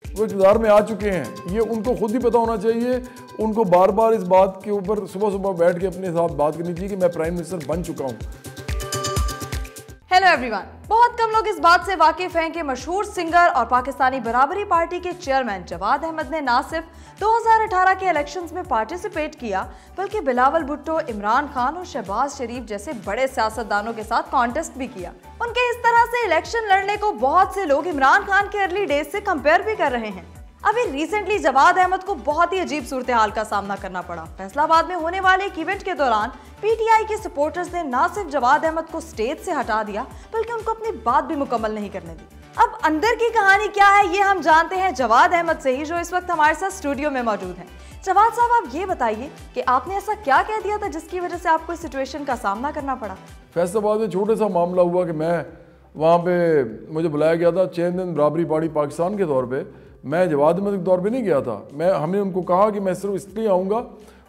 वो इक़्तिदार में आ चुके हैं, ये उनको खुद ही पता होना चाहिए। उनको बार बार इस बात के ऊपर सुबह सुबह बैठ के अपने साथ बात करनी चाहिए कि मैं प्राइम मिनिस्टर बन चुका हूँ। हेलो एवरीवन, बहुत कम लोग इस बात से वाकिफ हैं कि मशहूर सिंगर और पाकिस्तानी बराबरी पार्टी के चेयरमैन जवाद अहमद ने ना सिर्फ 2018 के इलेक्शंस में पार्टिसिपेट किया, बल्कि बिलावल भुट्टो, इमरान खान और शहबाज शरीफ जैसे बड़े सियासतदानों के साथ कॉन्टेस्ट भी किया। उनके इस तरह से इलेक्शन लड़ने को बहुत से लोग इमरान खान के अर्ली डेज से कंपेयर भी कर रहे हैं। अभी रिसेंटली जवाद अहमद को बहुत ही अजीब सूरत हाल का सामना करना पड़ा। फैसलाबाद में होने वाले एक इवेंट के दौरान पीटीआई के सपोर्टर्स ने न सिर्फ जवाद अहमद को स्टेज से हटा दिया, बल्कि उनको अपनी बात भी मुकम्मल नहीं करने दी। अब अंदर की कहानी क्या है ये हम जानते हैं जवाद अहमद से ही, जो इस वक्त हमारे साथ स्टूडियो में मौजूद हैं। जवाद साहब, आप ये बताइए कि आपने ऐसा क्या कह दिया था जिसकी वजह से आपको इस सिचुएशन का सामना करना पड़ा? फैसलाबाद में छोटा सा मामला हुआ कि मैं वहाँ पे मुझे बुलाया गया था चेयरमैन बराबरी पार्टी पाकिस्तान के तौर पे। मैं जवाद अहमद के तौर पे नहीं गया था। हमने उनको कहा कि मैं सिर्फ इसलिए आऊँगा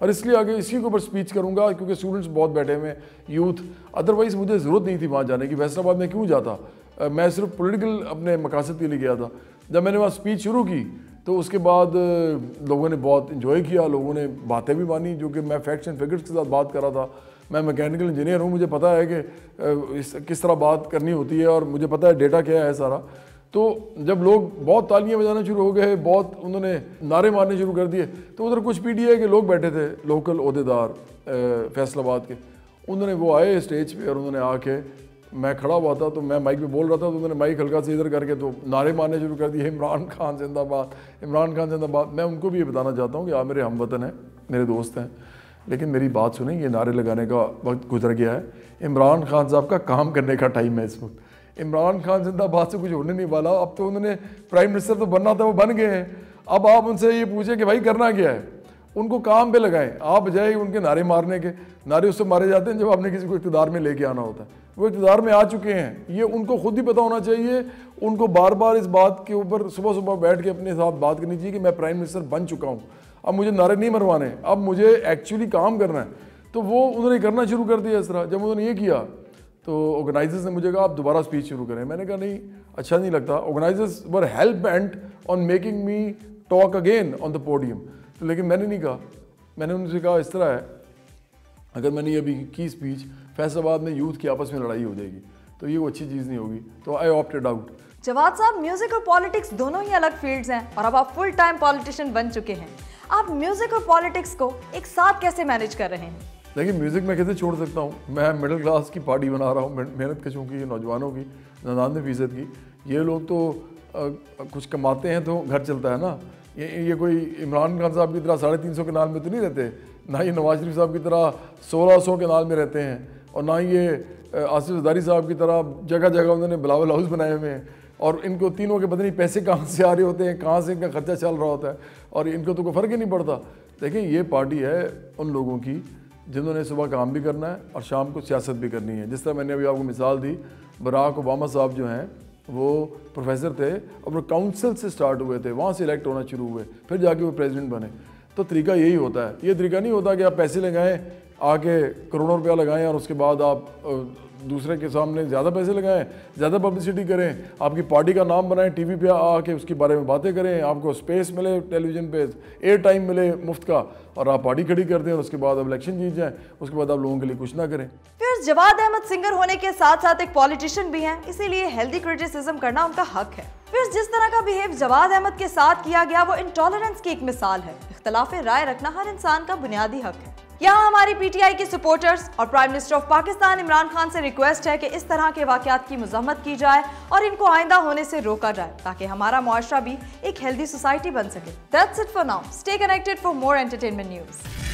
और इसलिए आगे इसी के ऊपर स्पीच करूँगा क्योंकि स्टूडेंट्स बहुत बैठे हुए हैं, यूथ, अदरवाइज़ मुझे ज़रूरत नहीं थी वहाँ जाने की। फैसलाबाद में क्यों जाता, मैं सिर्फ पॉलिटिकल अपने मकासद के लिए गया था। जब मैंने वहाँ स्पीच शुरू की तो उसके बाद लोगों ने बहुत इन्जॉय किया, लोगों ने बातें भी मानी, जो कि मैं फैक्ट्स एंड फिगर्स के साथ बात कर रहा था। मैं मैकेनिकल इंजीनियर हूँ, मुझे पता है कि किस तरह बात करनी होती है और मुझे पता है डेटा क्या है सारा। तो जब लोग बहुत तालियां बजाना शुरू हो गए, बहुत उन्होंने नारे मारने शुरू कर दिए, तो उधर कुछ पीटीआई के लोग बैठे थे, लोकल ओहदेदार फैसलाबाद के, उन्होंने वो आए स्टेज पे और उन्होंने आके, मैं खड़ा हुआ था तो मैं माइक पे बोल रहा था, तो उन्होंने माइक हल्का से इधर करके तो नारे मारने शुरू कर दिए, इमरान खान जिंदाबाद, इमरान खान जिंदाबाद। मैं उनको भी ये बताना चाहता हूँ कि आप मेरे हमवतन हैं, मेरे दोस्त हैं, लेकिन मेरी बात सुनें, ये नारे लगाने का वक्त गुजर गया है। इमरान खान साहब का काम करने का टाइम है इस वक्त। इमरान खान जिंदाबाद से कुछ होने नहीं वाला। अब तो उन्होंने प्राइम मिनिस्टर तो बनना था, वो बन गए हैं। अब आप उनसे ये पूछें कि भाई करना क्या है, उनको काम पे लगाएं। आप बजाय उनके नारे मारने के, नारे उससे मारे जाते हैं जब आपने किसी को इक़्तिदार में लेके आना होता है। वो इक़्तिदार में आ चुके हैं, ये उनको खुद ही पता होना चाहिए। उनको बार बार इस बात के ऊपर सुबह सुबह बैठ के अपने साथ बात करनी चाहिए कि मैं प्राइम मिनिस्टर बन चुका हूँ, अब मुझे नारे नहीं मरवाने, अब मुझे एक्चुअली काम करना है। तो वो उन्होंने करना शुरू कर दिया इस तरह। जब उन्होंने ये किया तो ऑर्गेनाइजर्स ने मुझे कहा आप दोबारा स्पीच शुरू करें। मैंने कहा नहीं, अच्छा नहीं लगता। Organisers were hell bent on making me talk again on the podium, तो लेकिन मैंने नहीं कहा। मैंने उनसे कहा इस तरह है, अगर मैंने ये अभी की स्पीच, फैसलाबाद में यूथ की आपस में लड़ाई हो जाएगी, तो ये वो अच्छी चीज़ नहीं होगी, तो आई ऑप्टेड आउट। जवाद साहब, म्यूजिक और पॉलिटिक्स दोनों ही अलग फील्ड्स हैं और अब आप फुल टाइम पॉलिटिशियन बन चुके हैं। आप म्यूजिक और पॉलिटिक्स को एक साथ कैसे मैनेज कर रहे हैं? देखिए, म्यूज़िक मैं कैसे छोड़ सकता हूँ। मैं मिडिल क्लास की पार्टी बना रहा हूँ, मेहनत कशों की, नौजवानों की, 99% की। ये लोग तो कुछ कमाते हैं तो घर चलता है ना। ये कोई इमरान खान साहब की तरह 350 के नाल में तो नहीं रहते, ना ये नवाज शरीफ साहब की तरह 1600 के नाल में रहते हैं, और ना ये आसिफ ज़रदारी साहब की तरह जगह जगह उन्होंने बिलावल हाउस बनाए हुए हैं। और इनको तीनों के पता नहीं पैसे कहाँ से आ रहे होते हैं, कहाँ से इनका खर्चा चल रहा होता है, और इनको तो कोई फ़र्क ही नहीं पड़ता। देखिए, ये पार्टी है उन लोगों की जिन्होंने सुबह काम भी करना है और शाम को सियासत भी करनी है। जिस तरह मैंने अभी आपको मिसाल दी, बराक ओबामा साहब जो हैं वो प्रोफेसर थे और वो काउंसिल से स्टार्ट हुए थे, वहाँ से इलेक्ट होना शुरू हुए, फिर जाके वो प्रेसिडेंट बने। तो तरीका यही होता है। ये तरीका नहीं होता कि आप पैसे लगाएं, आके करोड़ों रुपया लगाएं और उसके बाद आप दूसरे के सामने ज़्यादा पैसे लगाएं, ज़्यादा पब्लिसिटी करें, आपकी पार्टी का नाम बनाएं, टीवी पे आके उसके बारे में बातें करें, आपको स्पेस मिले टेलीविज़न पे, एयर टाइम मिले मुफ्त का, और आप पार्टी खड़ी कर दें और उसके बाद आप इलेक्शन जीत जाएं, उसके बाद आप लोगों के लिए कुछ ना करें। फिर जवाद अहमद सिंगर होने के साथ साथ एक पॉलिटिशियन भी हैं, इसीलिए हेल्दी क्रिटिसिज्म करना उनका हक है। फिर जिस तरह का बिहेव जवाद अहमद के साथ किया गया वो इंटॉलरेंस की एक मिसाल है। इख्तिलाफ राय रखना हर इंसान का बुनियादी हक है। यहाँ हमारी पीटीआई के सपोर्टर्स और prime minister of Pakistan Imran Khan से रिक्वेस्ट है कि इस तरह के वाकयात की मजम्मत की जाए और इनको आइंदा होने से रोका जाए, ताकि हमारा मुआशरा भी एक हेल्दी सोसाइटी बन सके। That's it for now. Stay connected for more entertainment news.